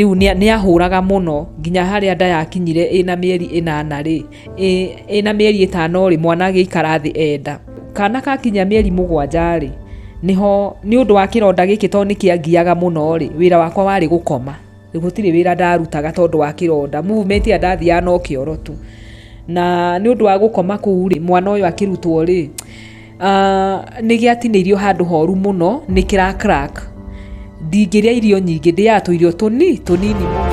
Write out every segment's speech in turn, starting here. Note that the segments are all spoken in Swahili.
riu ni ahuraga muno nginya haria nda yakinyire ina mieri 8 ri ina mieri 5 ri mwana agikara thi enda kana kakinya mieri 7 ri niho ni undu wa kironda giki to ni kiangiaga muno ri wira wakwa wari gukoma gutire wira ndarutaga tondu wa kironda movement ya ndathia no kioro tu na ni undu wa gukoma kuu ri mwana uyu akirutwo ri ni giatinirio handu horu muno ni kira crack ndingiria irio nyingi ndiatu irio tunini muno.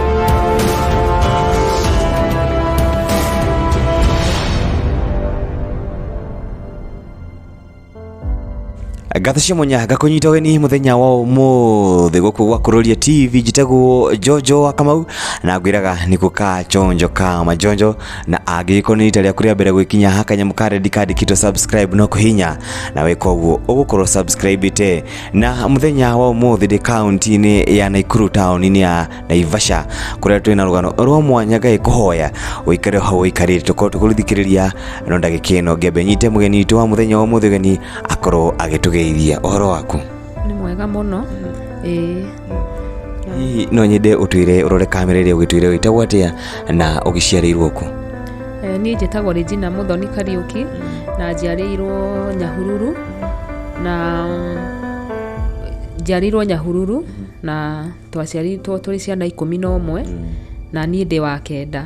Gathacia munya gakunyita weni muthenya wa umuthi guku gwa Kuroria TV jitagwo Jojo wa Kamau na ngwiraga niko ka chonjo ka majonjo na agiko ni italia kuria mbere gwikinya hakanya mukare dikadi kito subscribe no kuhinya na weko guo ugukorwo subscribe te na muthenya wa umuthi de county ni ya Naikuru town ni ya Naivasha kuria twina rugano rwa mwanya gai kuhoya uikare ho uikare tukuruthikiriria no ndagikino ngebe nyite mugeni tu wa muthenya wa umuthi gani akoro agituge uhoro waku ni mwega muno no nyende utwire urore kamera ire ugitwire witagwo atia na ugiciarirwo ku ni njitagwo Regina Muthoni Kariuki na njiarirwo Nyahururu na twaciarirwo turi ciana 11 na ni ndi wa kenda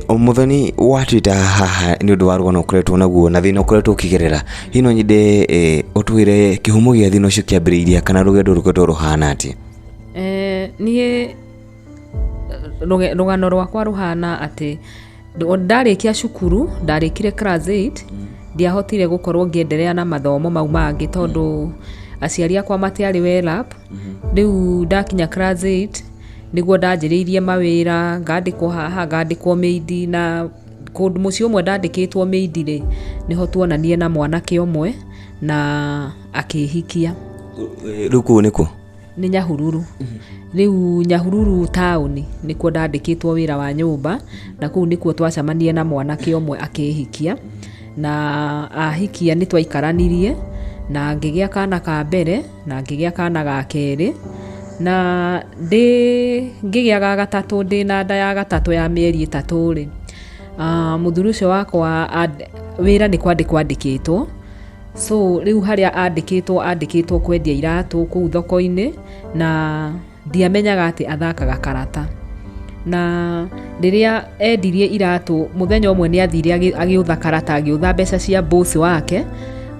Muthoni watwita haha ni undu wa rugano ukuretwo naguo na thina ukuretwo ukigerera hino nyinde utwire kihumo gia thina ucio kiambiriria kana rugendo rukoretwo ruhana ati ni rugano rwakwa ruhana ati ndarikia cukuru ndarikire class 8 ndiahotire gukorwo ngiendelea na mathomo mau mangi tondu aciari akwa matiari welap riu ndakinya class 8 niguo ndanjiriirie mawira ngandikwo haha ngandikwo meidi na kundu mucio umwe ndandikitwo meidi ri niho tuonanie na mwanake umwe na akihikia ruku niko ni Nyahururu riu Nyahururu town nikuo ndandikitwo wira wa nyumba na kuu nikuo twacamanie na mwanake umwe akihikia na ahikia ni twaikaranirie na ngigia kana ka mbere na ngigia kana ga keri na ngigia ga gatatu ndi na nda ya gatatu ya mieri 3 ri muthuri ucio wakwa wira ni kwandikitwo so riu haria andikitwo kwendia iratu kuu thoko-ini na ndiamenyaga ati athakaga karata na riria endirie iratu muthenya umwe ni athire agiutha karata agiutha mbeca cia boss wake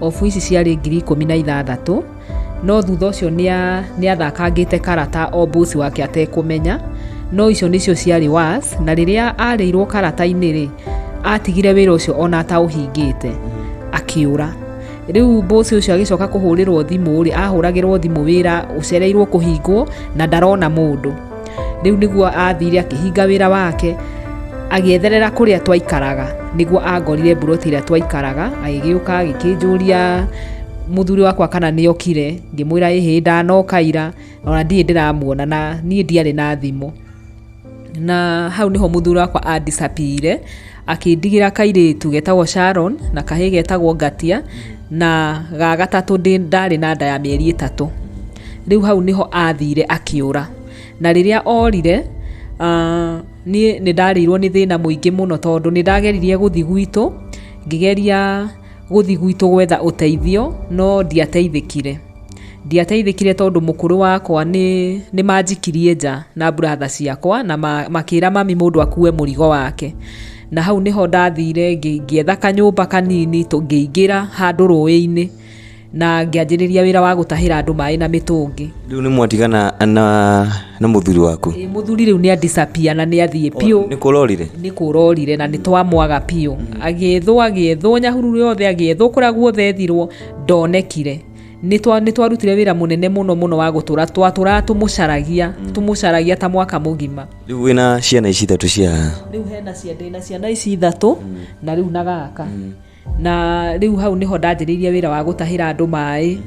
ofu ici ciari 16,000 no thutha ucio ni athakangite karata o boss wake atekumenya no icio nicio ciari was na riria areirwo karata-ini ri atigire wira ucio ona atauhingite akiura riu boss ucio agicoka kuhurirwo thimu ri ahuragirwo thimu wira ucereirwo kuhingwo na ndarona mundu riu niguo athire akihinga wira wake agietherera kuria twaikaraga niguo angorire buroti ria twaikaraga agigiuka agikinjuria muthuri wakwa kana ni okire ngimwira ihi ndanokaira ona ndie ndiramuona na nie ndiari na thimu na hau niho muthuri wakwa adisapire akindigira kairitu getagwo Sharon na kahi getagwo Ngatia na ga gatatu ndari na nda ya mieri 3 riu hau niho athire akiura na riria orire ni ndarirwo ni thina muingi muno tondu ni ndageririe guthi gwitu ngigeria guthi gwitu gwetha uteithio no ndiateithikire tondu mukuru wakwa ni manjikirie nja na brother ciakwa na makira mami mundu akue murigo wake na hau niho ndathire ngietha kanyumba kanini tungiingira handu ruĩ-ini na ngianjiriria wira wa gutahira andu mai na mitungi riu ni mwatigana na muthuri waku muthuri riu ni adisapia na ni athie pio ni kurorire na ni twamwaga pio agithwo Nyahururu yothe agithwo kuria guothe ethirwo ndonekire ni twarutire wira munene muno wa gutura tumucaragia ta mwaka mugima riu wina ciana ici 3 cia riu hena ciana ici 3 na riu na gaka na riu hau niho ndanjiririe wira wa gutahira andu mai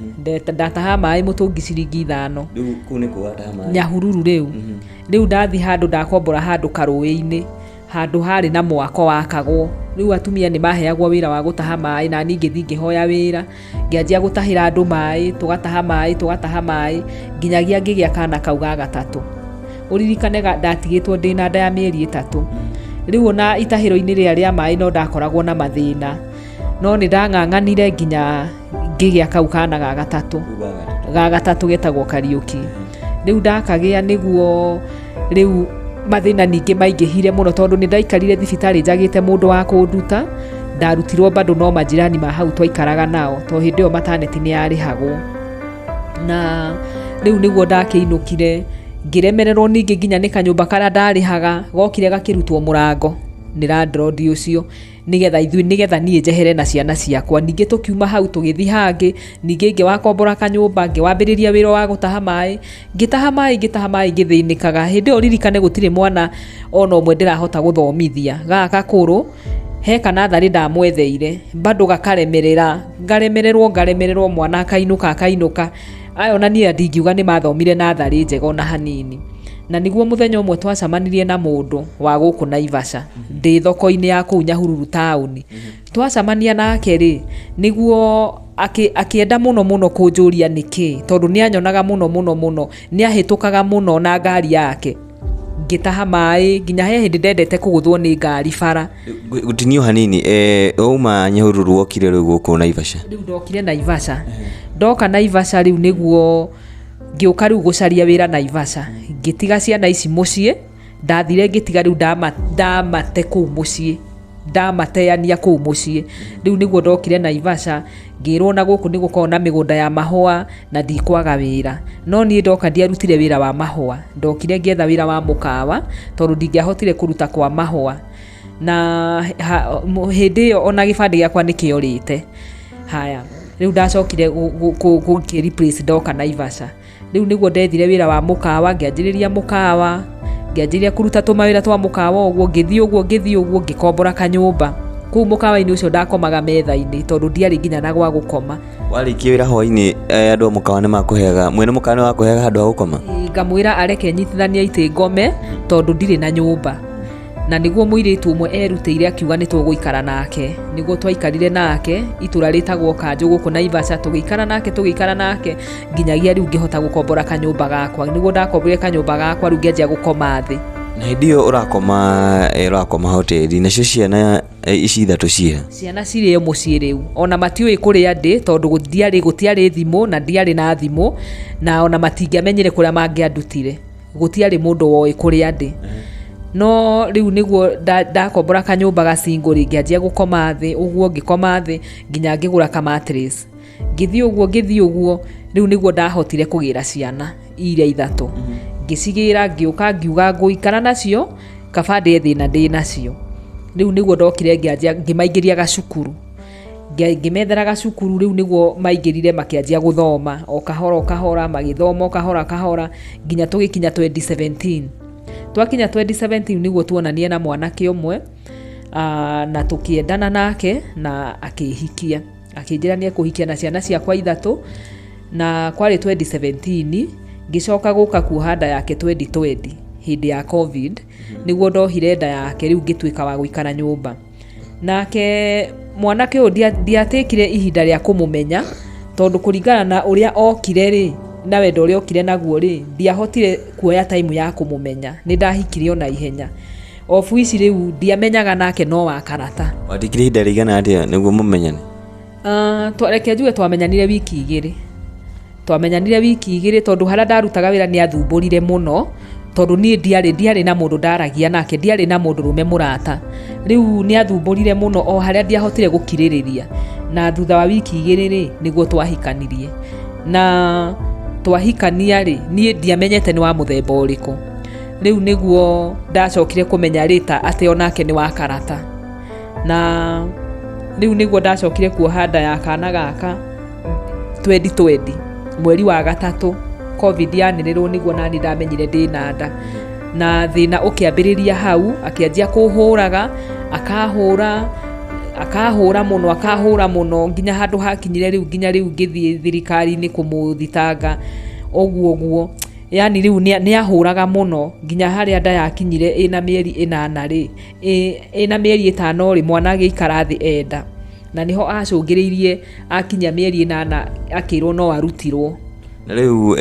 ndataha mai mutungi ciringi 5 riu ku ni kuataha mai Nyahururu riu ndathi handu ndakombora handu karuĩ-ini handu hari na mwako wakagwo riu atumia ni maheagwo wira wa gutaha mai na ningi thingihoya wira ngianjia gutahira andu mai tugataha mai nginyagia ngigia kana kauga gatatu uririkane ndatigitwo ndina nda ya mieri 3 riu na itahiro-ini ria mai no ndakoragwo na mathina no ni ndang'ang'anire nginya ngigia kau kana ga gatatu getagwo Kariuki riu ndakagia niguo riu mathina ningi maingihire muno tondu ni ndaikarire thibitari njagite mundu wa kunduta ndarutirwo bado no majirani ma hau twaikaraga nao to hindi yo maternity ni yarihagwo na riu niguo ndakiinukire ngiremererwo ningi nginya ni kanyumba kara ndarihaga gokire gakirutwo murango ni landlord ucio nigetha nie njehere na ciana ciakwa ningi tukiuma hau tugithi hangi ningi nge wakombora kanyumba nge wambiriria wira wa gutaha mai ngithinikaga hindi o ririkane gutire mwana ono mwe ndirahota guthomithia gaka kuru he kana thari ndamwetheire bado ngaremererwo mwana akainuka ayo na nie ndingiuga ni mathomire na thari njega na hanini na niguo muthenya umwe twacamanirie na mundu wa guku Naivasha ndi thoko-ini ya kuu Nyahururu town twacamania nake ri niguo akienda muno kunjuria niki tondu ni anyonaga muno ni ahitukaga muno na ngari yake ngitaha mai nginya he hindi ndendete kuguthwo ni ngari bara gutinio hanini uma Nyahururu wokire riu guku Naivasha riu ndokire Naivasha ndoka Naivasha riu niguo ngiuka riu gucaria wira Naivasha ngitiga ciana ici mucii ndathire ngitiga riu ndamate kuu mucii ndamateania kuu mucii riu niguo ndokire Naivasha ngirwo na guku ni gukorwo na migunda ya mahua na ndikwaga wira no nie ndoka ndiarutire wira wa mahua ndokire ngietha wira wa mukawa tondu ndingiahotire kuruta kwa mahua na hindi yo ona gibandi giakwa nikiorite haya riu ndacokire replace ndoka Naivasha riu niguo ndethire wira wa mukawa ngianjiriria mukawa ngianjiria kuruta tumawira twa mukawa uguo ngithii uguo ngikombora kanyumba kuu mukawa-ini ucio ndakomaga metha-ini tondu ndiari nginya na gwa gukoma warikia wira hwa-ini andu mukawa ni makuheaga mwene mukawa ni wakuheaga handu ha gukoma ngamwira areke nyitithania ite ngome tondu ndiri na nyumba na niguo muiritu umwe erutire akiuga ni tuguikara nake niguo twaikarire nake itura ritagwo Kanju guku Naivasha tugiikara nake nginyagia riu ngihota gukombora kanyumba gakwa niguo ndakombore kanyumba gakwa riu ngianjia gukoma thi na hindi yo urakoma hoteli nacio ciana ici ithatu ciana ciri mucii riu ona matiui kuria ndi tondu gutiari thimu na ndiari na thimu na ona matingiamenyire kuria mangiandutire gutiari mundu woi kuria ndi no riu niguo ndakombora kanyumba gacinguri ngianjia gukoma thi uguo ngikoma thi nginya ngigura ka mattress ngithi uguo riu niguo ndahotire kugira ciana iria ithatu ngicigira ngiuka ngiuga nguikara nacio kabande thina ndi nacio riu niguo ndokire ngianjia ngimaingiria gacukuru ngimethera gacukuru riu niguo maingirire makianjia guthoma o kahora magithoma o kahora nginya tugikinya 2017 twakinya 2017 niguo tuonanie na mwanake umwe na tukiendana nake na akihikia akinjira ni ekuhikia na ciana ciakwa ithatu na kwari 2017 ngicoka guka kuoha nda yake 2020 hindi ya covid niguo ndohire nda yake riu ngituika wa guikara nyumba nake mwanake uyu ndiatikire ihinda ria kumumenya tondu kuringana na uria okire ri na wendo uria okire naguo ri ndiahotire kuoya time ya kumumenya ni ndahikire ona ihenya ofu ici riu ndiamenyaga nake no wa karata watikire ihinda rigana atia niguo mumenyane twareke njuge twamenyanire wiki igiri tondu haria ndarutaga wira ni athumburire muno tondu ni ndiari na mundu ndaragia nake ndiari na mundu rume murata riu ni athumburire muno o haria ndiahotire gukiririria na thutha wa wiki igiri ri niguo twahikanirie na twahikania ri ni ndiamenyete ni wa muthemba uriku riu niguo ndacokire kumenya rita ati onake ni wa karata na riu niguo ndacokire kuoha nda ya kana gaka 2020 mweri wa gatatu covid yanirirwo niguo nani ndamenyire ndi na nda na thina ukiambiriria hau akianjia kuhuraga akahura muno nginya handu hakinyire riu nginya riu ngithie thirikari-ini kumuthitanga oguo yani riu ni ahuraga muno nginya haria nda yakinyire ina mieri 8 ri ina mieri 5 ri mwana agikara thi enda na niho acungiriirie akinya mieri 8 akirwo no arutirwo. Na riu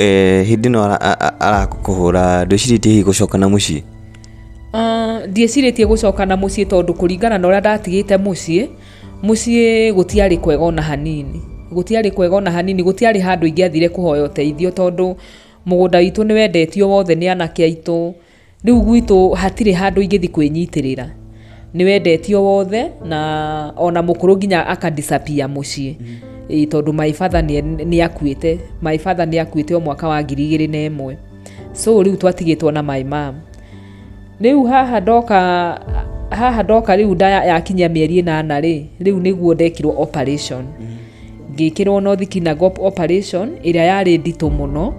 hindi no arakuhura ndwiciritie gucoka na mucii? Ndieciritie gucoka na mucii tondu kuringana na uria ndatigite mucii gutiari kwega ona hanini, gutiari handu ingiathire kuhoya uteithio tondu mugunda witu ni wendetio wothe ni anake aitu. Riu gwitu hatire handu ingithi kwinyitirira, ni wendetio wothe na ona mukuru nginya akadisappear mucii tondu my father ni akuite o mwaka wa 2001. So riu twatigitwo na my mom. Riu haha ndoka riu nda yakinya mieri 8 ri riu niguo ndekirwo operation. Ngikirwo no thikinagop operation iria yari ndito muno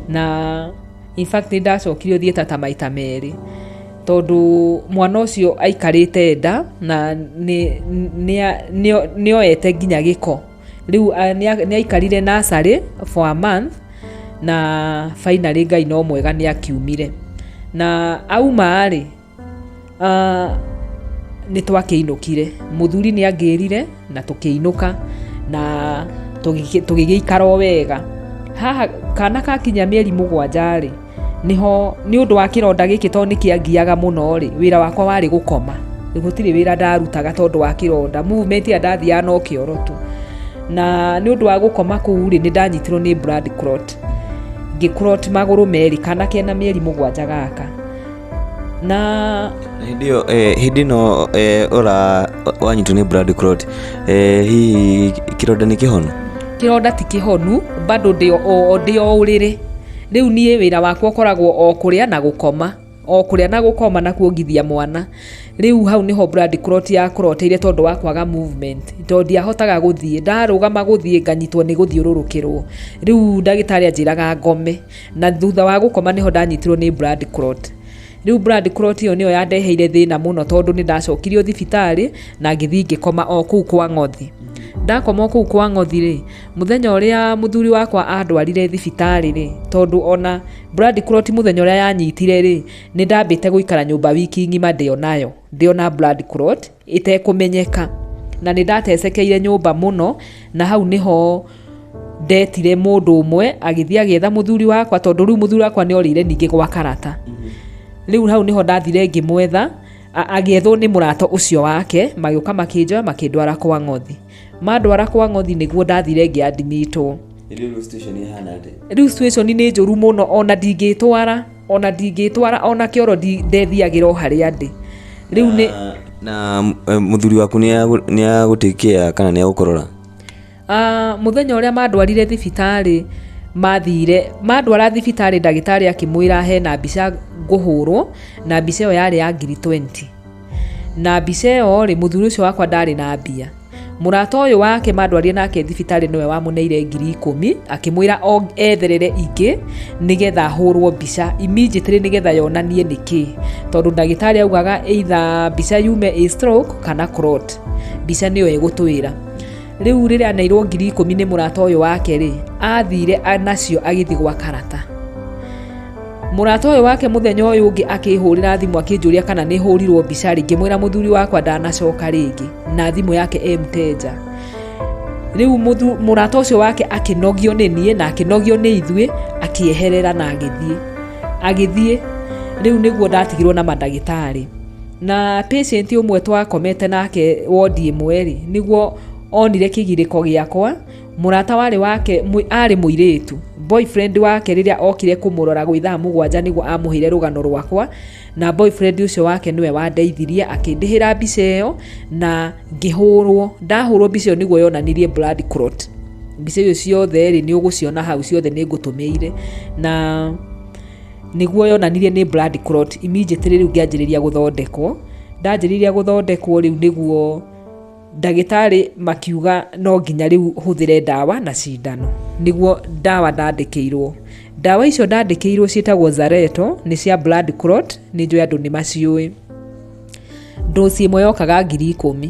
na in fact ndacokirio thieta ta maita meri tondu mwana ucio aikarite nda na ni oete nginya giko. Riu ni aikarire nursery for a month na finally Ngai no mwega ni akiumire na auma ri ni twakiinukire. Muthuri ni angirire na tukiinuka na tugigiikara wega. Haha kana kakinya mieri 7 ri niho ni undu wa kironda giki to ni kiangiaga muno ri wira wakwa wari gukoma. Gutire wira ndarutaga tondu wa kironda, movement ya ndathia no kioro tu na ni undu wa gukoma kuu ri ni ndanyitirwo ni blood clot. Clot maguru meri kana kena mieri 7 gaka na hindi no ora wanyitwo ni blood clot. Hi kironda ni kihonu? Kironda ti kihonu, bado ndio urire. Riu nie wira wakwa ukoragwo o kuria na gukoma na kuongithia mwana. Riu hau niho blood clot ya cloteire tondu wa kwaga movement, tondu ndiahotaga guthie, ndarugama guthie nganyitwo ni guthiururukirwo. Riu ndagitari anjiraga ngome na thutha wa gukoma niho ndanyitirwo ni blood clot. Riu blood clot iyo niyo yandeheire thina muno tondu ni ndacokirio thibitari na ngithi ngikoma o kuu kwa ngothi. Ndakoma kuu kwa ngothi ri muthenya uria muthuri wakwa andwarire thibitari ri tondu ona blood clot muthenya uria yanyitire ri ni ndambite guikara nyumba wiki ngima ndiona blood clot itekumenyeka na ni ndatecekeire nyumba muno na hau niho ndetire mundu umwe agithia agietha muthuri wakwa tondu riu muthuri wakwa ni orire ningi gwa karata. Riu hau niho ndathire ngimwetha agiethwo ni murato ucio wake magioka makinjoya makindwara kwa ngothi. Mandwara kwa ngothi niguo ndathire ngiadmitwo. Riu situation ni njuru muno ona ndingitwara ona kioro ndethiagira o haria ndi. Riu ni na muthuri waku ni agutikia kana ni agukorora? Muthenya uria mandwarire thibitari mandwara thibitari ndagitari akimwira hena mbica nguhurwo na mbica iyo yari ya 2020 na mbica iyo ri muthuri ucio wakwa ndari na mbia. Murata uyu wake mandwarire nake thibitari niwe wamuneire 10,000 akimwira etherere ingi nigetha hurwo mbica immediately nigetha yonanie niki tondu ndagitari augaga either mbica yume a stroke kana clot, mbica niyo egutwira. Riu riria aneirwo 10,000 ni murata uyu wake ri athire anacio agithi gwa karata. Murata uyu wake muthenya uyu ungi akihurira thimu akinjuria kana ni hurirwo mbica ringi mwira muthuri wakwa ndanacoka ringi na thimu yake mteja. Riu murata ucio wake akinogio ni nie na akinogio ni ithue akieherera na agithie. Riu niguo ndatigirwo na mandagitari na patient umwe twakomete nake wodi imwe ri niguo onire kigiriko giakwa. Murata wale wake ari muiritu boyfriend wake riria okire kumurora gwitha 7 niguo amuhire rugano rwakwa na boyfriend ucio wake niwe wandeithirie akindihira mbica iyo na ngihurwo. Ndahurwo mbica iyo niguo yonanirie blood clot. Mbica iyo ciothe ri ni uguciona hau ciothe ni ngutumeire na niguo yonanirie ni blood clot. Immediately riu ngianjiriria guthondekwo. Ndanjiriria guthondekwo riu niguo ndagitari makiuga no nginya riu huthire dawa na cindano. Niguo dawa ndandikirwo. Dawa icio ndandikirwo cietagwo Zareto ni cia blood clot, ni njui andu ni maciui. Dosi imwe yokaga 10,000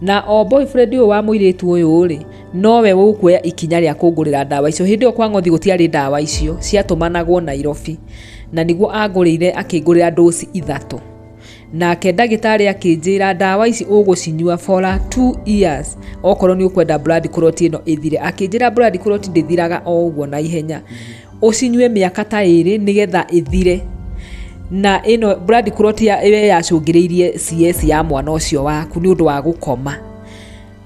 na o boyfriend uyu wa muiritu uyu ri nowe ũkuoya ikinya rĩa kũngũrĩra ndawa icio. Hĩndĩ ĩyo kwa Ng'othi gũtiarĩ ndawa icio, ciatũmanagwo Nairobi, na nĩguo angũrĩire akĩngũrĩra dosi 3. Nake ndagĩtarĩ akĩnjĩra ndawa ici ũgũcinyua for 2 years okorwo nĩ ũkwenda blood clot ĩno ĩthire. Akĩnjĩra blood clot ndĩthiraga o ũguo na ihenya, ũcinyue mĩaka ta 2 nĩgetha ĩthire. Na ĩno blood clot yacũngĩrĩirie CS ya mwana ũcio waku nĩ ũndũ wa gũkoma.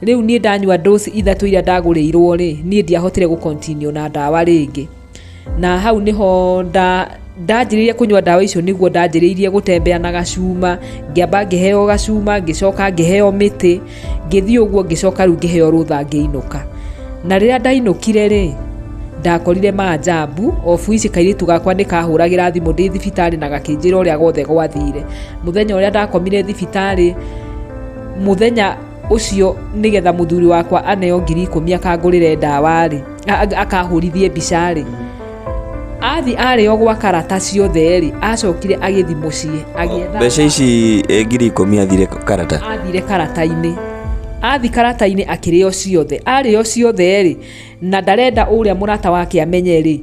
Rĩu niĩ ndanyua dosi 3 iria ndagũrĩirwo rĩ, niĩ ndiahotire gũ-continue na ndawa rĩngĩ. Na hau niho ndanjĩrĩirie kũnyua ndawa icio, nĩguo ndanjĩrĩirie gũtembea na gacuma, ngĩamba ngĩheo gacuma, ngĩcoka ngĩheo mĩtĩ, ngĩthiĩ ũguo ngĩcoka rĩu ngĩheo rũtha ngĩinũka. Na rĩrĩa ndainũkire rĩ, ndakorire maajabu. Ofu ici kairĩtu gakwa nĩkahũragĩra thimũ ndĩ thibitarĩ na gakĩnjĩra ũrĩa gothe gwathire. Mũthenya ũrĩa ndakomire thibitarĩ, mũthenya ũcio nĩgetha mũthuri wakwa aneo 10,000 akangũrĩre ndawa rĩ, akahũrithie mbica rĩ, athi arĩo gwa karata ciothe rĩ, acokire agĩthi mũciĩ agĩetha mbeca ici 10,000 athire karata, athire karata-inĩ, athi karata-inĩ akĩrĩo ciothe, arĩo ciothe rĩ, na ndarenda ũrĩa mũrata wake amenye rĩ,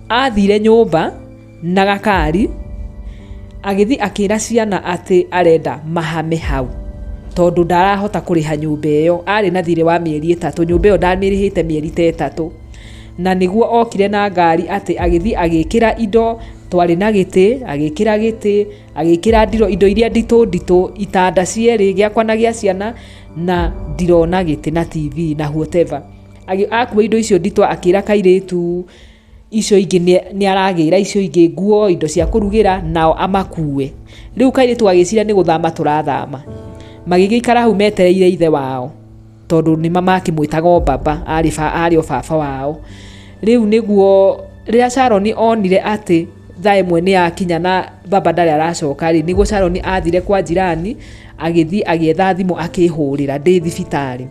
athire nyũmba na gakari agĩthi akĩra ciana atĩ arenda mahame hau tondũ ndarahota kũrĩha nyũmba ĩyo. Arĩ na thirĩ wa mĩeri 3, nyũmba ĩyo ndamĩrĩhĩte mĩeri 3, na nĩguo okire na ngari atĩ agĩthi agĩkĩra indo, twarĩ na gĩtĩ, agĩkĩra gĩtĩ, agĩkĩra ndiro, indo iria nditũ, itanda cierĩ, gĩakwa na gĩa ciana, na ndiro na gĩtĩ na TV na whatever. Akua indo icio nditũ akĩra kairĩtu icio ingĩ nĩaragĩra icio ingĩ nguo, indo cia kũrugĩra, nao amakue. Rĩu kairĩtu agĩcira nĩ gũthama tũrathama, magĩgĩikara hau metereire ithe wao tondũ nĩ mama akĩmwĩtaga baba, arĩ o baba wao. Rĩu nĩguo rĩrĩa Sharon onire atĩ thaa ĩmwe nĩ yakinya na baba ndarĩ aracoka rĩ, nĩguo Sharon athire kwa jirani agĩthi agĩetha thimũ akĩhũrĩra ndĩ thibitarĩ.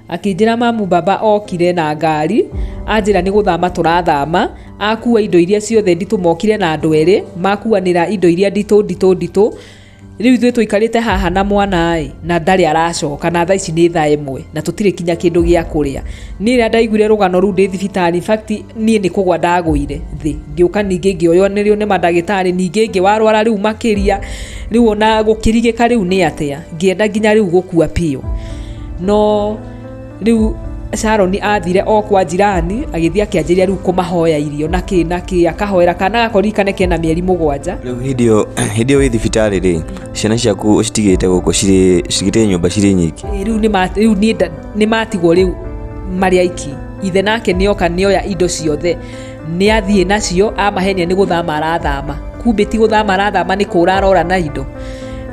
Akĩnjĩra mamu baba okire na ngari, anjĩra nĩ gũthama tũrathama, akua indo iria ciothe nditũ, mokire na andũ erĩ makuanĩra indo iria nditũ. Rĩu ithuĩ tũikarĩte haha na mwana na ndarĩ aracoka, na thaa ici nĩ thaa 1 na tũtirĩ kinya kĩndũ gĩa kũrĩa. Niĩ rĩrĩa ndaiguire rũgano rũu ndĩ thibitarĩ, in fact niĩ nĩ kũgwa ndagũire thĩ, ngĩũka ningĩ ngĩoyonĩrio nĩ mandagĩtarĩ, ningĩ ngĩwarwara rĩu makĩria, rĩu ona gũkĩrigĩka rĩu nĩ atĩa, ngĩenda nginya rĩu gũkua piũ. No rĩu Sharon athire o kwa jirani agĩthi akĩanjĩria rĩu kũmahoya irio na kĩ akahoera kana gakorikane kena mĩeri 7. Rĩu hĩndĩ ĩyo wĩ thibitarĩ rĩ, ciana ciaku citigĩte gũkũ cigĩte nyũmba cirĩ nyingĩ. Rĩu nĩ matigwo rĩu marĩ aiki. Ithe nake nĩoka nĩoya indo ciothe, nĩ athiĩ nacio, amahenia nĩ gũthama arathama, kumbe ti gũthama arathama, nĩ kũra arora na indo,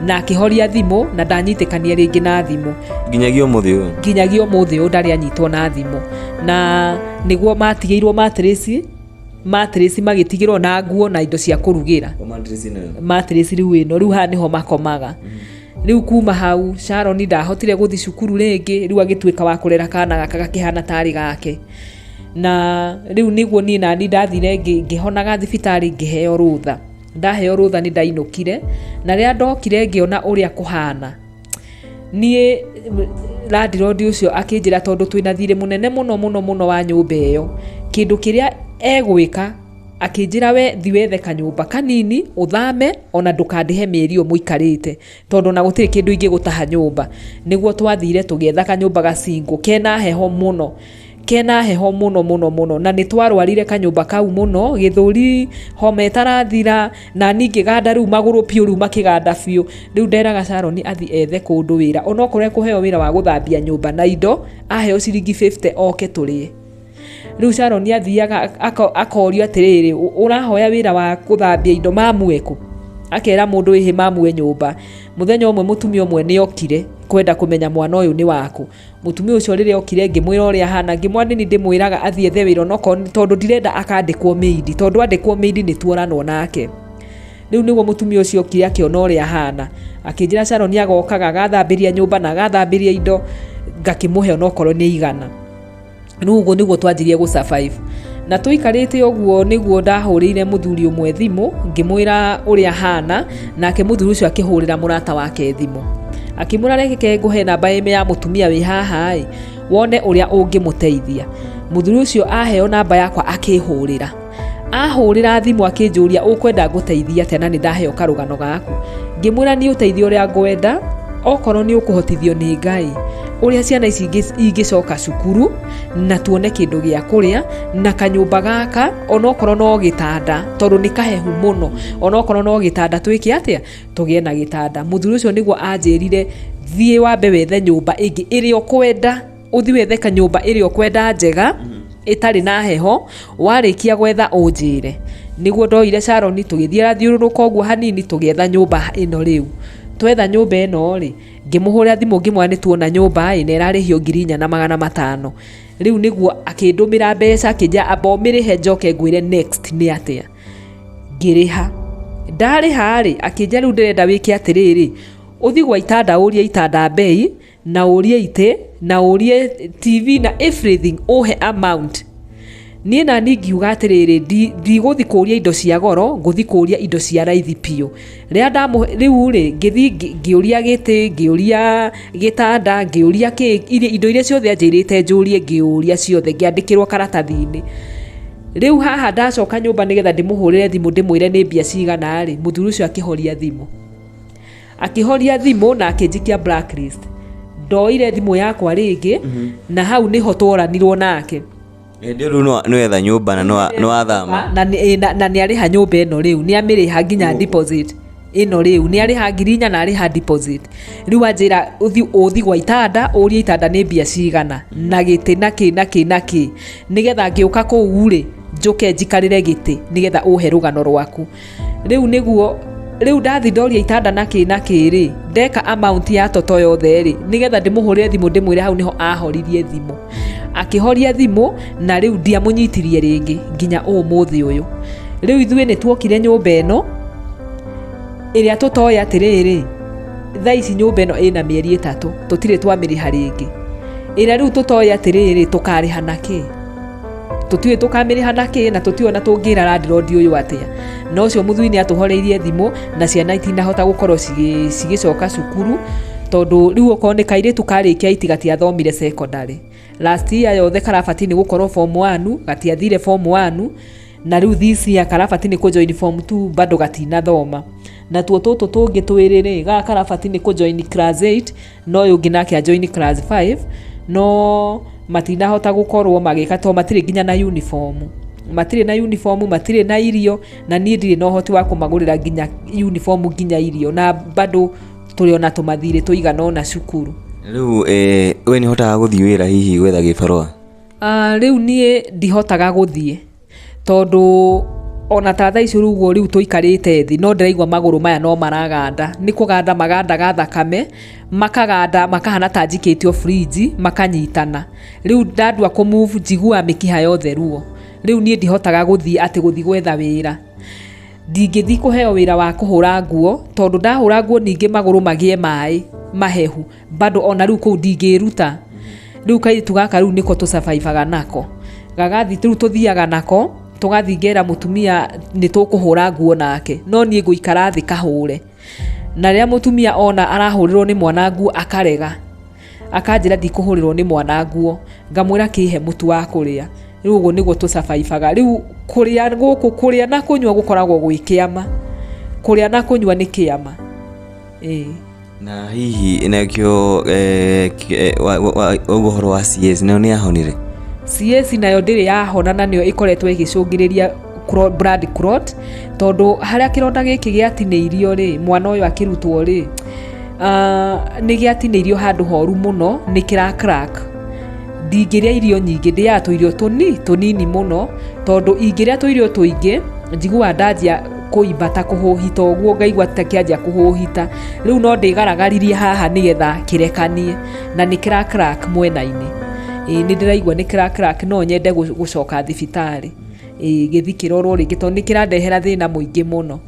na akĩhoria thimũ na ndanyitĩkania rĩngĩ na thimũ. Nginyagia ũmũthĩ ũyũ ndarĩ anyitwo na thimũ. Na nĩguo matigĩirwo matress magĩtigĩrwo na nguo na indo cia kũrugĩra. Matress rĩu haha nĩho makomaga. Rĩu kuma hau Sharon ndahotire gũthi cukuru rĩngĩ, rĩu agĩtuĩka wa kũrera kana gaka gakĩhana tarĩ gake. Na rĩu nĩguo niĩ nani ndathire ngĩhonaga thibitarĩ, ngĩheo rũtha. Ndaheo rũtha nĩ ndainũkire, na rĩrĩa ndokire ngĩona ũrĩa kũhana, niĩ landlord ũcio akĩnjĩra tondũ twĩna thirĩ mũnene mũno wa nyũmba ĩyo, kĩndũ kĩrĩa egwĩka akĩnjĩra we thi wethe kanyũmba kanini ũthame, ona ndũkandĩhe mĩeri ĩyo mũikarĩte tondũ na gũtirĩ kĩndũ ingĩgũtaha nyũmba. Nĩguo twathire tũgĩetha kanyũmba gacingo kena heho mũno na nĩ twarwarire kanyũmba kau mũno, gĩthũri, homa ĩtarathira, na ningĩ ganda rĩu magũrũ piũ rĩu makĩganda biũ. Rĩu nderaga Sharon athi ethe kũndũ wĩra, onokorwo kũheo wĩra wa gũthambia nyũmba na indo, aheo ciringi 50 oke tũrĩe. Rĩu Sharon athiaga akorio atĩrĩrĩ, ũrahoya wĩra wa gũthambia indo, mamu eko? Akera mũndũ wĩhĩ mamu nyũmba. Mũthenya ũmwe mũtumia ũmwe nĩ okire kwenda kũmenya mwana ũyũ nĩ waku. Mũtumia ũcio rĩrĩa okire ngĩmwĩra ũrĩa hana, ngĩmwandini ndĩmwĩraga athiĩ ethe wĩra onoko, tondũ ndirenda akandĩkwo maid, tondũ andĩkwo maid nĩ tuoranwo nake. Rĩu nĩguo mũtumia ũcio okire akĩona ũrĩa hana, akĩnjĩra Sharon agokaga agathambĩria nyũmba na agathambĩria indo, ngakĩmũhe onokorwo nĩ 100. Rĩu ũguo nĩguo twanjirie gũ survive. Na tũikarĩte ũguo nĩguo ndahũrĩire mũthuri ũmwe thimũ, ngĩmwĩra ũrĩa hana, nake mũthuri ũcio akĩhũrĩra mũrata wake thimũ. Akĩmũra reke ngũhe namba ĩmwe ya mũtumia wĩ haha wone uria ungimuteithia. Muthuri ucio aheo namba yakwa akihurira, ahurira thimu akinjuria ukwenda nguteithia tena ni ndaheo karugano gaku. Ngimwira ni uteithio uria ngwenda, okorwo ni ukuhotithio ni Ngai, uria ciana ici ingicoka cukuru na tuone kindu gia kuria na kanyumba gaka, onokorwo no gitanda tondu ni kahehu muno, onokorwo no gitanda twike atia tugie na gitanda. Muthuri ucio niguo anjirire thie wambe wethe nyumba ingi iria ukwenda, uthi wethe kanyumba iria ukwenda njega itari na heho, warikia gwetha unjire. Niguo ndoire Sharon tugithia thiururuka uguo hanini tugietha nyumba ino. Riu twetha nyumba ino ri ngimuhurira thimu ngimwa ni tuona nyumba ina irarihio 4,500. Riu niguo akindumira mbeca akija abomirihe njoke ngwire next ni atia. Ngiriha ndariha ri akija riu ndirenda wiki atiriri uthi gwa itanda urie itanda bei na urie ite na urie TV na everything uhe amount. Nie na ningiuga atiriri ndiguthi kuria indo cia goro, nguthi kuria indo cia raithi piu. Riu ri ngithi ngiuria giti, ngiuria gitanda, ngiuria indo iria ciothe anjirite njurie, ngiuria ciothe ngiandikirwo karatathi-ini. Riu haha ndacoka nyumba nigetha ndimuhurire thimu ndimwire ni mbia cigana ri, muthuri ucio akihoria thimu. Akihoria thimu na akinjikia blacklist. Ndoire thimu yakwa ringi na hau niho tworanirwo nake. Ndiru no etha nyumba na no athama na ni ariha nyumba ino. Riu ni amiriha nginya deposit ino. Riu ni ariha 4,000 na ariha deposit. Riu anjira uthi gwa itanda urie itanda ni mbia cigana na giti na ki nigetha ngiuka kuu ri njuke njikarire giti nigetha uhe rugano rwaku. Riu niguo riu ndathi ndoria itanda na ki ri ndeka amount ya toto yothe ri nigetha ndimuhurire thimu ndimwire hau niho ahoririe thimu. Akihoria thimu na riu ndiamunyitirie ringi nginya umuthi uyu. Riu ithuĩ ni twokire nyumba ino iria tutoya atiriri thaa ici nyumba ino ina mieri 3 tutire twamiriha ringi. Iria riu tutoya atiriri tukariha naki, tutiwe tukamiriha naki na tutiona tungira landlord uyu atia. No ucio muthuri ni atuhoreirie thimu na ciana itinahota gukorwo cigicoka cukuru tondu riu ukorwo ni kairitu karikia itigatiathomire secondary. Last year yothe karabati ni gukorwo form 1 gatiathire form 1 na riu this year karabati ni kujoin form 2 bado gatinathoma. Na tuo tutu tungi twiriri ga karabati ni kujoin class 8 no yungi nake ajoin class 5 no matinahota gukorwo magika to matire nginya na uniform. Matire na uniform, matire na irio na nie ndire no hoti wa kumagurira nginya uniform nginya irio na bado turiona tumathire tuigana na cukuru. Riu we ni hotaga guthii wira hihi gwetha gibarua? Riu nie ndihotaga guthii tondu ona ta thaa icio rugo riu tuikarite thi no ndiraigwa maguru maya no maraganda. Ni kuganda magandaga thakame, makaganda makahana ta njikitio fridge makanyitana. Riu ndandua ku move njigua mikiha yothe ruo. Riu nie ndihotaga guthii ati guthii gwetha wira. Ndingithi kuheo wira wa kuhura nguo tondu ndahura nguo ningi maguru magie mai mahehu bado ona riu ku ndingiruta. Riu kairitu gaka riu niko tusurvivaga nako, gagathi riu tuthiaga nako tugathingera mutumia ni tukuhura nguo nake no nie nguikara thi kahure. Na ria mutumia ona arahurirwo ni mwana nguo akarega akanjira ndikuhurirwo ni mwana nguo ngamwira kihe mutu wa kuria. Riu uguo niguo tusurvivaga. Riu kuria guku kuria na kunywa gukoragwo gwikiama, kuria na kunywa ni kiama. Na hihi inakio uguhoro wa CS nayo ni ahonire? CS nayo ndiri yahona na niyo ikoretwo igicungiriria blood clot tondu haria kironda giki giatineirio ri mwana uyu akirutwo ri ni giatineirio handu horu muno ni kira crack. Ndingiria irio nyingi ndia tuirio tunini muno tondu ingiria tuirio tuingi njigua ndanjia kuimbata kuhuhita uguo ngaigua takianjia kuhuhita. Riu no ndigaragaririe haha nigetha kirekanie na ni kira crack mwena-ini. Ni ndiraigua ni kira crack no nyende gucoka thibitari githi kirorwo ringi tondu ni kirandehera thina muingi muno.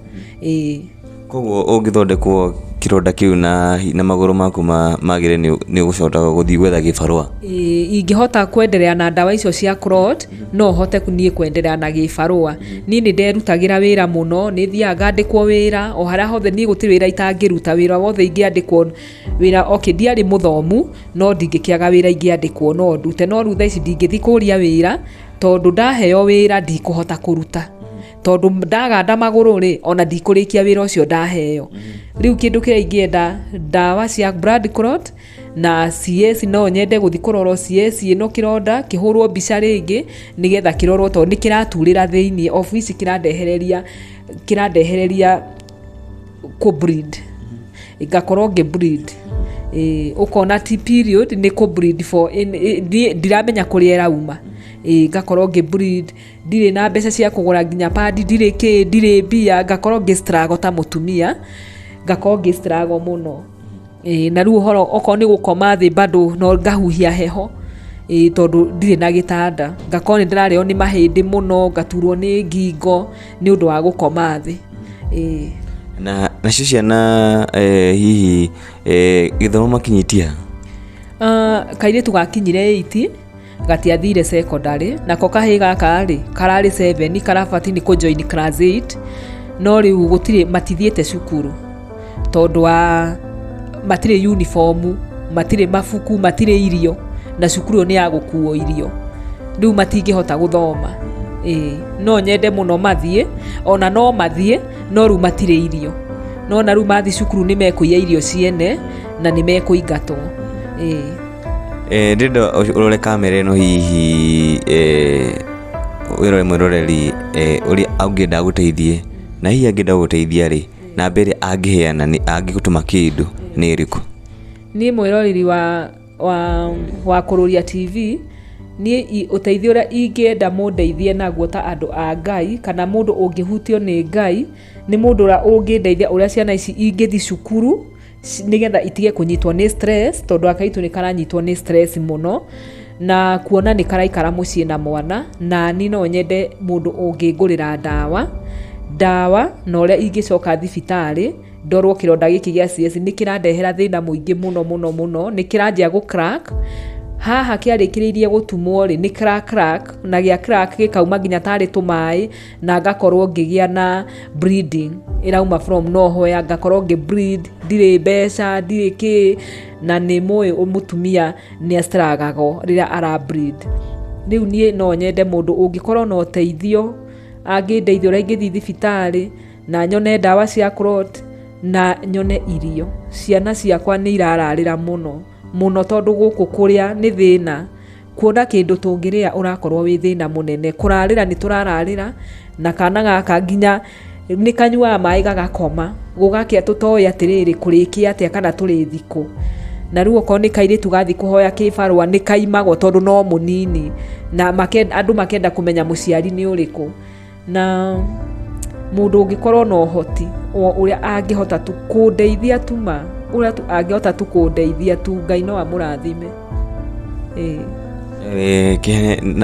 Koguo ungithondekwo kironda kiu na maguru maku magire ni gucota guthii gwetha gibarua? Ingihota kwendelea na ndawa icio cia clot no hote nie kwendelea na gibarua. Ni nderutagira wira muno, ni thiaga ngandikwo wira o haria hothe ni gutiri wira itangiruta, wira wothe ingiandikwo wira ndiari muthomu no ndingikiaga wira ingiandikwo no ndute, no rutha ici ndingithi kuria wira tondu ndaheo wira ndikuhota kuruta, tondu ndaganda maguru ri ona ndikurikia wira ucio ndaheo. Riu kindu kiria ingienda ndawa cia blood clot na CS no nyende guthi kurorwo CS ino kironda kihurwo mbica ringi nigetha kirorwo tondu nikiraturira thiini office kirandehereria ku bleed igakorwo nge bleed ukona ti period ni ku bleed for ndiramenya kuria rauma ngakorwo nge bleed, ndire na mbeca cia kugura nginya pad, ndire mbia, ngakorwo nge struggle ta mutumia, ngakorwo nge struggle muno. Na riu horo oko ni gukoma thi bado no ngahuhia heho tondu ndire na gitanda, ngakorwo ni ndirareo ni mahindi muno, ngaturwo ni ngingo ni undu wa gukoma thi. Na ciana hihi githomo makinyitia? Kaire tugakinyire 8 gatiathire secondary, nako kahi gaka ri karari 7 karabati ni kujoin class 8 no riu gutire matithiete cukuru tondu wa matire uniform, matire mafuku, matire irio na cukuru ni ya gukuo irio, riu matingihota guthoma. No nyende muno mathie, ona no mathie no riu matire irio, no na riu mathi cukuru ni mekuia irio ciene na ni mekuingatwo. Ndindo urore kamera ino hihi wirore mwiroreri uri angenda guteithie na hihi angenda guteithia ri na mbere angiheana ni angigutuma kindu ni iriku? Ni mwiroreri wa kururia TV ni uteithio ria ingenda mundeithie naguo ta andu a Ngai kana mundu ungihutio ni Ngai, ni mundu ura ungindeithia uria ciana ici ingithi cukuru nigetha itige kunyitwo ni stress tondu akaitu ni karanyitwo ni stress muno na kuona ni karaikara mucii na mwana, na ni no nyende mundu ungingurira ndawa na uria ingicoka thibitari ndorwo kironda giki gia CS ni kirandehera thina muingi muno ni kiranjia gu crack haha kiarikiririe gutumwo ri ni crack na gia crack gikauma nginya tari tumai na ngakorwo ngigia na bleeding irauma from nowhere, ngakorwo ngi bleed, ndire mbeca, ndire ki na ni moyo umutumia ni astragago rira ara bleed. Riu nie no nyende mundu ungikorwo no teithio angindeithio ria ingithi thibitari na nyone ndawa cia clot na nyone irio. Ciana ciakwa ni irararira muno tondu guku kuria ni thina, kuona kindu tungiria urakorwo wi thina munene, kurarira ni turararira na kana gaka nginya ni kanyua mai gagakoma gugakia tutoya atiriri kurikia atia kana turi thiku, na riu ko ni kaire tugathi kuhoya kibarua ni kaimagwo tondu no munini na andu makenda kumenya muciari ni uriku, na mundu ungikorwo no hoti uria angihota tu kundeithia tuma uria angihota tu kundeithia tu, Ngai no amurathime.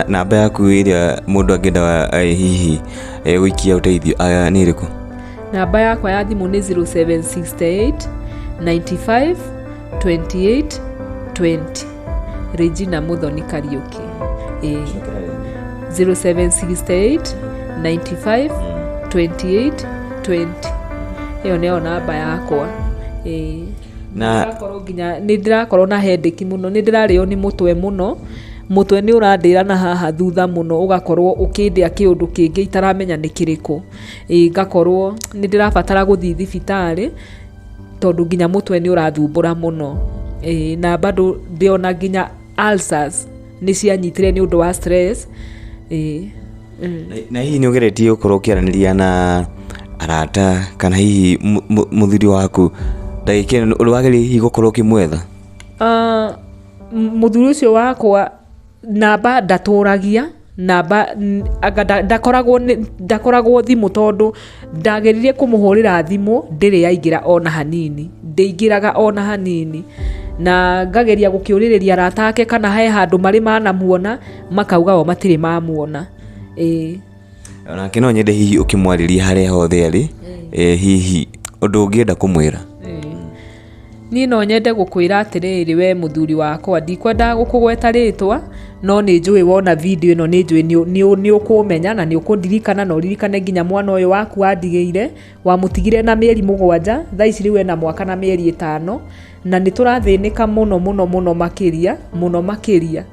Namba yaku iria mundu angenda hihi wikia uteithio ni iriku? Namba yakwa ya thimu ni 0768 95 28 20. Regina Muthoni Kariuki. 0768 95 28 20. Iyo neo namba yakwa. Na ndirakorwo na headache muno, ndirario ni mutwe muno, mutwe ni urandira na haha thutha muno, ugakorwo ukindia kiundu kingi itaramenya ni kiriku. Ngakorwo ni ndirabatara guthi thibitari tondu nginya mutwe ni urathumbura muno. Na bado ndiona nginya ulcers ni cianyitire ni undu wa stress. Na hihi ni ugeretie ukorwo kiaraniria na arata kana hihi muthuri waku ndagikene uri wageri hihi gukorwo kimwetha? Muthuri ucio wakwa namba ndaturagia, namba ndakoragwo thimu tondu ndageririe kumuhurira thimu ndiri yaingira ona hanini, ndeingiraga ona hanini na ngageria gukiuririria arata ake kana he handu mari manamuona makauga o matire mamuona. Ona kino nyende hihi ukimwariria haria hothe ari hihi undu ungienda kumwira? Niĩ no nyende gũkwĩra atĩrĩrĩ we mũthuri wakwa, ndikwenda gũkũgweta rĩtwa, no nĩ njũĩ wona video ĩno nĩ njũĩ nĩ ũkũmenya na nĩ ũkũndirikana na ũririkane nginya mwana ũyũ waku Andigire, wamũtigire na mĩeri 7, thaa ici rĩu ena mwaka na mĩeri 5, na nĩ tũrathĩnĩka mũno makĩria.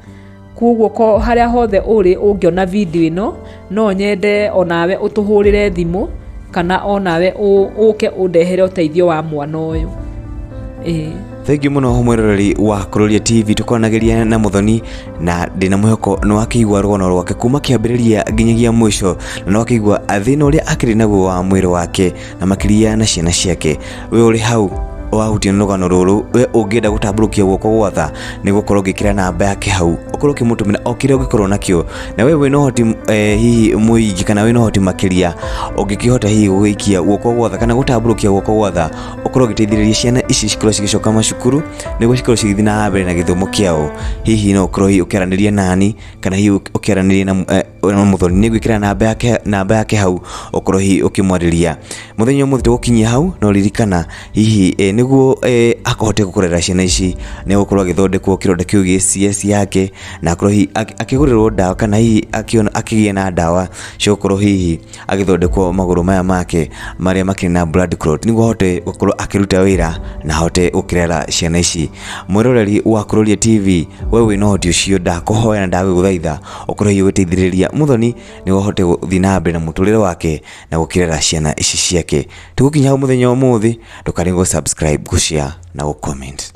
Kuoguo harĩa hothe ũrĩ ũngĩona video ĩno, no nyende onawe ũtũhũrĩre thimũ kana onawe ũke ũndehere ũteithio wa mwana ũyũ. Thank you muno mwiroreri wa Kuroria TV, tukonagĩria na Muthoni na ndina mwĩhoko nĩ wakĩigua rũgano rwake kuma kĩambĩrĩria nginyagia mwisho, na no wakĩigua thĩna ũrĩa akĩrĩ naguo wa mwĩrĩ wake na makĩria na ciana ciake. We ũrĩ hau wahutio nĩ rũgano rũrũ, we ũngĩenda gũtambũrũkia guoko gwa tha nĩ gũkorwo ũgĩkĩra namba yake hau, ũkorwo ũkĩmũtũmĩra o kĩrĩa ũngĩkorwo nakĩo, na we wĩna ũhoti hihi mũingĩ kana wĩna ũhoti makĩria ũngĩkĩhota hihi gũgĩikia guoko gwa tha kana gũtambũrũkia guoko gwa tha, ũkorwo ũgĩteithĩrĩria ciana ici cikorwo cigĩcoka macukuru nĩguo cikorwo cigĩthiĩ na mbere na gĩthomo kĩao. Hihi no ũkorwo hihi ũkĩaranĩria nani kana hihi ũkĩaranĩria na Muthoni, nĩ gwĩkĩra namba yake hau ũkorwo hihi ũkĩmwarĩria. Mũthenya ũmwe tũgũkinyia hau, no ririkana hihi niguo ahote gũkorera ciana ici nĩ gũkorwo agĩthondekwo kĩronda kĩu gĩ yake na akorwo hihi akĩgũrĩrwo ndawa kana hihi akĩgĩa na ndawa cia gũkorwo hihi agĩthondekwo magũrũ maya make marĩa makĩrĩ na blood clot, nĩguo ahote gũkorwo akĩruta wĩra na ahote gũkĩrera ciana ici. Mwĩroreri wa Kuroria TV, we wĩna ũhoti ũcio ndakũhoya na ndagũthaitha ũkorwo hihi ũgĩteithĩrĩria Muthoni nĩguo ahote gũthiĩ na mbere na mũtũrĩre wake na gũkĩrera ciana ici ciake. Tũgũkinya hau mũthenya ũmũthĩ, ndũkarigwo subscribe, share na comment.